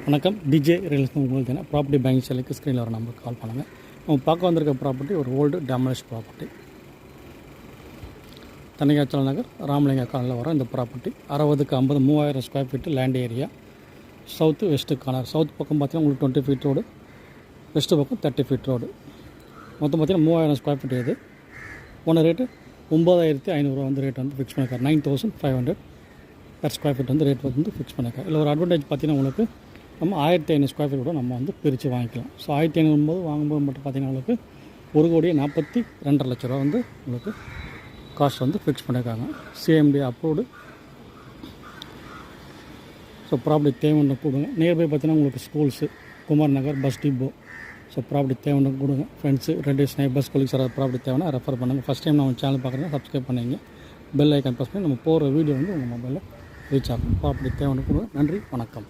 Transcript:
வணக்கம். DJ real உங்களுக்கு என்ன ப்ராப்பர்ட்டி பேங்க் சேலுக்கு ஸ்க்ரீனில் வர நம்பருக்கு கால் பண்ணுங்கள். நம்ம பார்க்க வந்திருக்க ப்ராப்பர்ட்டி ஒரு old damage property. Thanikachal Nagar Ramalinga காலனில் வர இந்த ப்ராப்பர்ட்டி 60க்கு 50 3000 square feet land area. South west corner. South பக்கம் பார்த்தீங்கன்னா உங்களுக்கு 20 ஃபீட் ரோடு, வெஸ்ட்டு பக்கம் 30 ஃபீட் ரோடு. மொத்தம் பார்த்தீங்கன்னா 3000 ஸ்கொயர் ஃபீட். இது போன ரேட்டு 9500 வந்து ரேட் வந்து ஃபிக்ஸ் பண்ணியிருக்காரு. 9500 per ஸ்கொயர் ஃபீட் வந்து ரேட் வந்து ஃபிக்ஸ் பண்ணியிருக்காரு. இல்லை ஒரு அட்வான்டேஜ் பார்த்தீங்கன்னா உங்களுக்கு நம்ம 1500 ஸ்கொயர் ஃபீட் கூட நம்ம வந்து பிரித்து வாங்கிக்கலாம். ஸோ 1500 வாங்கும்போது மட்டும் பார்த்திங்கன்னா உங்களுக்கு 1,42,50,000 வந்து உங்களுக்கு காஸ்ட் வந்து ஃபிக்ஸ் பண்ணியிருக்காங்க. CMD approved. ஸோ ப்ராப்பர்ட்டி தேவைன்னு கொடுங்க. நியர்பை பார்த்தீங்கன்னா உங்களுக்கு ஸ்கூல்ஸு, குமார் நகர், பஸ் டிப்போ. ஸோ ப்ராப்பர்ட்டி தேவைன்னு கொடுங்க. ஃப்ரெண்ட்ஸு, ரிலேட்டிவ்ஸ், நைபர்ஸ், கொலீக்ஸ் யாராவது ப்ராப்பர்ட்டி தேவைன்னா ரெஃபர் பண்ணுங்கள். ஃபஸ்ட் டைம் நம்ம சேனல் பார்க்குறீங்கன்னா சப்ஸ்கிரைப் பண்ணிங்க. பெல் ஐக்கான் ப்ரெஸ் பண்ணி நம்ம போகிற வீடியோ வந்து உங்கள் மொபைலில் ரீச் ஆகும். ப்ராப்பர்ட்டி தேவைன்னு கொடுங்க. நன்றி, வணக்கம்.